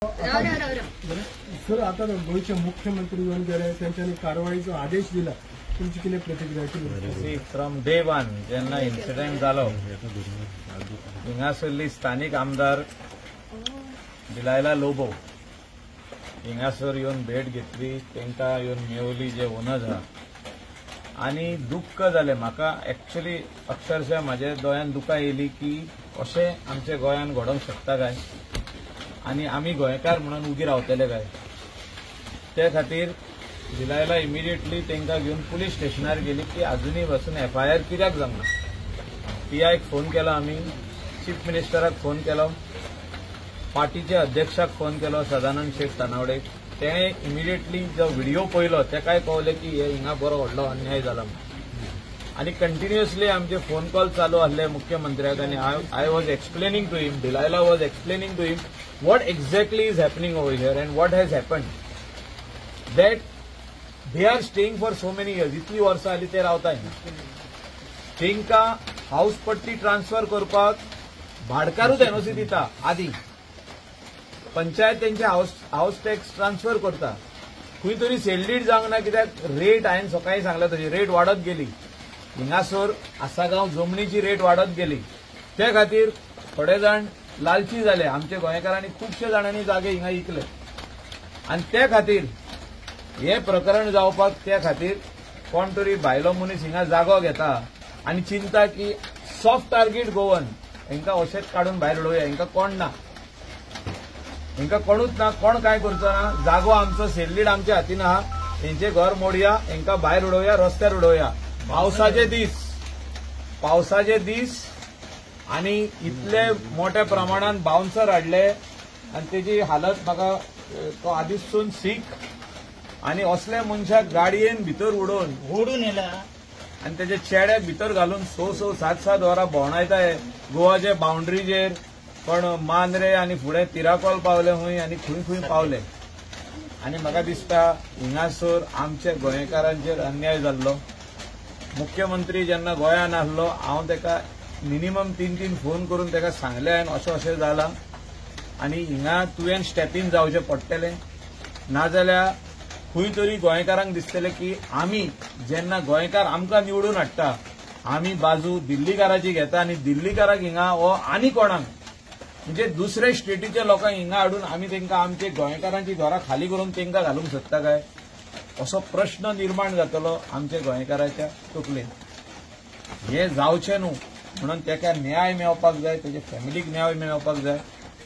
Sir आता गोयचे मुख्यमंत्री येऊन गेले त्यांच्यानी कारवाईचा आदेश दिला तुमची किती प्रतिक्रिया केली फ्रॉम डे वन जेन्ना इन्सिडेंट जालो हिंगासरली स्थानिक आमदार दिलायला लोबो हिंगासर येऊन भेट घेतली तांकां येऊन मेवली जे ओनर्स आहा आनी दुःख जालें म्हाका एक्चुअली अक्षरशः म्हाज्या दोळ्यान दुकां येयली की अशें आमच्या गोंयान घडोवंक शकता काय आणि आम्ही गोंयकार म्हणून उगी रावतले काय ते खातीर दिलायला इमिडिएटली तांकां घेवन पुलीस स्टेशनार गेली की अजूनही पासून FIR कित्याक जावना PIक फोन केलो आमी चीफ मिनिस्टराक फोन केलो पार्टीचे अध्यक्षाक फोन केलो सदानंद शेख तानावडेक तेणे इमिडिएटली जो व्हिडिओ पळयलो तेकाय कळलें की हे हिंगा बरो व्हडलो अन्याय जाला आणि कंटिन्युअसली आमचे फोन कॉल चालू आसले मुख्यमंत्र्याक आणि I was explaining to him दिलायला was explaining to him what exactly is happening over here and what has happened that they are staying for so many years इतली वर्सां आली ते रावताय तांकां हाऊस पट्टी ट्रान्सफर करपाक भाडकारूच एनओसी दिता आदी पंचायत तेंचे हाऊस टॅक्स ट्रान्सफर करता खंय तरी सेल्डीड जावंक ना कित्याक रेट हांवें सकाळीं सांगला तशी रेट वाडत गेली हिंगासर आसागांव जमनीची रेट वाडत गेली ते खातीर थोडे जाण लालची जाले आमच्या गोंयकारांनी खुबशे जाणांनी जागे हिंगा इकले आणि ते खातीर हे प्रकरण जावपाक ते खातीर कोण तरी भायलो मनीस हिंगा जागो घेता आणि चिंता की सॉफ्ट टार्गेट गोवन हांकां अशेंच काडून भायर उडोवया हांकां कोण ना हांकां कोणूच ना कोण काय करचो ना जागो आमचो सेल्लीड आमच्या हातीन आहा हेंचें घर मोडया हांकां भायर उडोवया रस्त्यार उडोवया पावसाचे दीस आणि इतले मोठ्या प्रमाणात बाउन्सर हाडले आणि तेजी हालत म्हाका तो आदीसून सीख आणि असले मनशाक गाडयेन भितर ओडून येला आणि तेजे चेड्याक भितर घालून 6-7 वरां भोंवडायताय गोवाचे बाउंड्रीचेर पण मांद्रे आणि फुडें तिराकोल पावले खंय आनी खंय पावले आणि म्हाका दिसता हिंगासर आमच्या गोंयकारांचेर अन्याय जाल्लो मुख्यमंत्री जेन्ना गोंयान आसलो हांव तेका मिनिमम 3 फोन करून ताका सांगले आनी अशें जाला आनी हिंगा तुवें स्टेप इन जावचें पडटलें नाजाल्यार खंय तरी गोंयकारांक दिसतलें की आमी जेन्ना गोंयकार आमकां निवडून हाडटा आमी बाजू दिल्लीकाराची घेता आनी दिल्लीकाराक हिंगा हो आनी कोणाक म्हणजे दुसरे स्टेटीच्या लोकांक हिंगा हाडून आमी तांकां आमचे गोंयकारांची घरां खाली करून तांकां घालूंक शकता काय असो प्रश्न निर्माण जातलो आमच्या गोंयकाराच्या तकलेन हे जावचें न्हू म्हणून ताका न्याय मेळपाक जाय तेजे फॅमिलीक न्याय मेळपाक जाय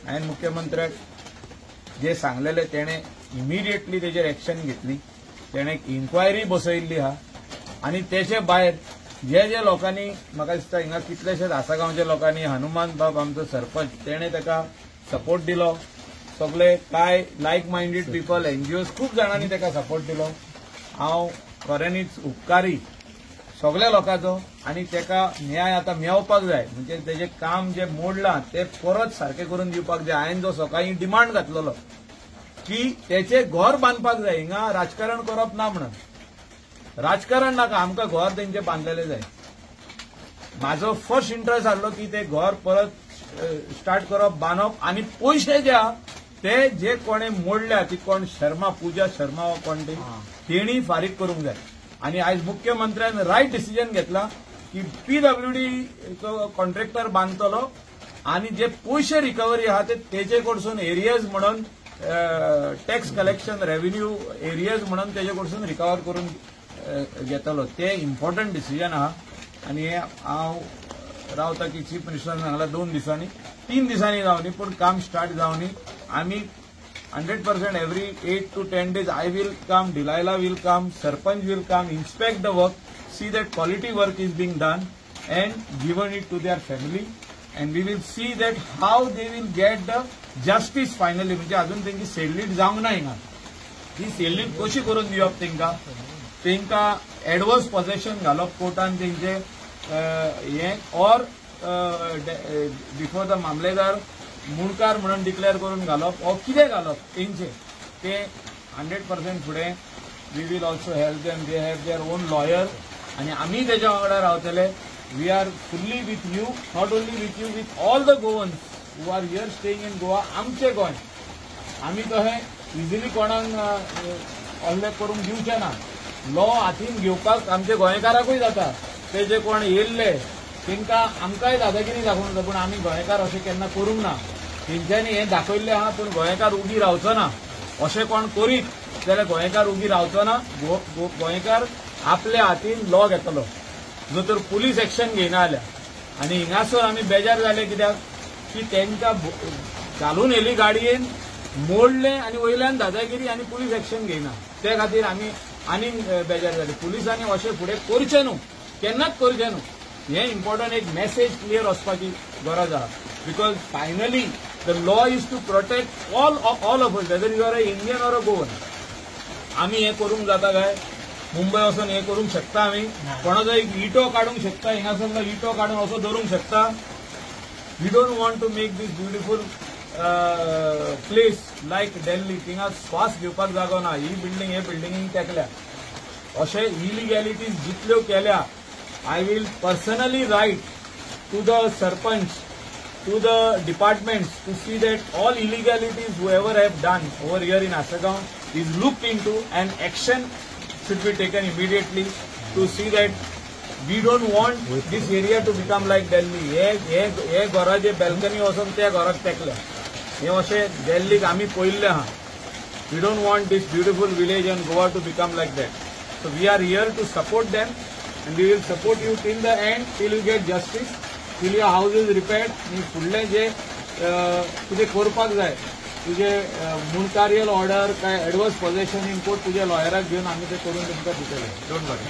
हांवें मुख्यमंत्र्याक जे सांगलेले तेणे इमिडिएटली तेजेर एक्शन घेतली तेणे इन्क्वायरी बसयल्ली आहा आनी तेचे भायर जे लोकांनी म्हाका दिसता हिंगा कितलेशेच आसागांवच्या लोकांनी हनुमान बाब आमचो सरपंच तेणे ताका सपोर्ट दिलो सगळे काय लायक मायंडेड पीपल NGOs खूब जाणांनी ताका सपोर्ट दिलो हांव खऱ्यांनीच उपकारी सगळ्या लोकांचो आनी ताका न्याय आतां मेळपाक जाय म्हणजे तेजें काम जे मोडलां ते परत सारकें करून दिवपाक जाय हांवें जो सकाळीं डिमांड घातलेलो की तेचें घर बांदपाक जाय हिंगा राजकारण करप ना म्हणून राजकारण नाका आमकां घर तेंचें बांदलेलें जाय म्हाजो फर्स्ट इंट्रस्ट आसलो की ते घर परत स्टार्ट करप बांदप आनी पयशे जे आहा ते जे कोणे मोडल्या ती कोण शर्मा पूजा शर्मा वा कोण तेणी फारीक करूंक जाय आणि आज मुख्यमंत्र्यान रायट डिसिजन घेतला की PWD कॉन्ट्रॅक्टर बांदतलो आणि जे पयशे रिकवरी आहा ते तेजे कडसून एरियाज म्हणून टॅक्स कलेक्शन रेव्हेन्यू एरियाज म्हणून तेजे कडसून रिकवर करून घेतलो ते इम्पॉर्टंट डिसिजन आहा आणि हे हांव रावता की चीफ मिनिस्टरान सांगला 2 दिसांनी 3 दिसांनी जावनी पण काम स्टार्ट जावनी आमी 100% every 8 to 10 days I will come, Delilah will come, Sarpanch will come, inspect the work, see that quality work is being done and given it to their family and we will see that how they will get the justice finally म्हणजे अजून त्यांची सेल्लीड जावंक ना हिंगा ती सेल्लीड कशी करून दिवप तांकां एडवर्स पोजेशन घालप कोर्टान तेंचे हे और बिफोर द मामलेदार मुणकार म्हणून डिक्लेअर करून घालप ओ कितें घालप तेंचे ते 100% फुडें we will also help them they have their own lawyer आनी आमी तेच्या वांगडा रावतले we are fully with you not only with you with all the Goans who are here staying in Goa आमचे गोंय आमी तो हे इजिली कोणाक असले करूंक दिवचे ना. लॉ हातीन घेवपाक आमच्या गोंयकाराकूय जाता. ते जे कोण येयल्ले तांकां आमकांय दादागिरी दाखोवंक जाता, पूण आमी गोंयकार अशें केन्ना करूंक ना. तेंच्यांनी हें दाखयल्लें आहा, पूण गोंयकार उगी रावचो ना. अशें कोण करीत जाल्यार गोंयकार उगी रावचो ना. गोंयकार आपल्या हातीन लॉ घेतलो जो तर पुलीस एक्शन घेयना जाल्यार. आनी हिंगासर आमी बेजार जाले कित्याक की तांकां घालून येयली गाडयेन, मोडलें आनी वयल्यान दादागिरी आनी पुलीस एक्शन घेयना. ते खातीर आमी आनीक बेजार जाले. पुलिसांनी अशें फुडें करचें न्हू, केन्नाच करचें न्हू. हें इम्पॉर्टंट एक मेसेज क्लियर वचपाची गरज आहा. Because finally the law is to protect all of us, whether you are a Indian or a Goan. आमी हें करूंक जाता काय? मुंबय वचून हें करूंक शकता आमी? कोणाचो एक इटो काडूंक शकता? हिंगासरलो इटो काडून असो धरूंक शकता? We don't want to make this beautiful place like Delhi. थिंगा स्वास घेवपाक जागो ना. ही बिल्डींग हे बिल्डिंगेक तेकल्या. अशे इलिगॅलिटीज जितल्यो केल्या, I will personally write to the sarpanch, to the departments to see that all illegalities whoever have done over here in Asagaon is looked into and action should be taken immediately to see that we don't want this area to become like Delhi. हे घराचे balcony वचून त्या घराक तेकल्या. हे अशें दिल्लीक आमी पळयल्लें आहा. We don't want this beautiful village and Goa to become like that. So we are here to support them and we will support you till the end, till you get justice. till your house is repaired. आणि फुडलें जे तुजें करपाक जाय, तुजे मुनकारियल order काय adverse possession in court तुज्या लॉयराक घेवन आमी ते करून तुमकां दितले. डोंट वरी.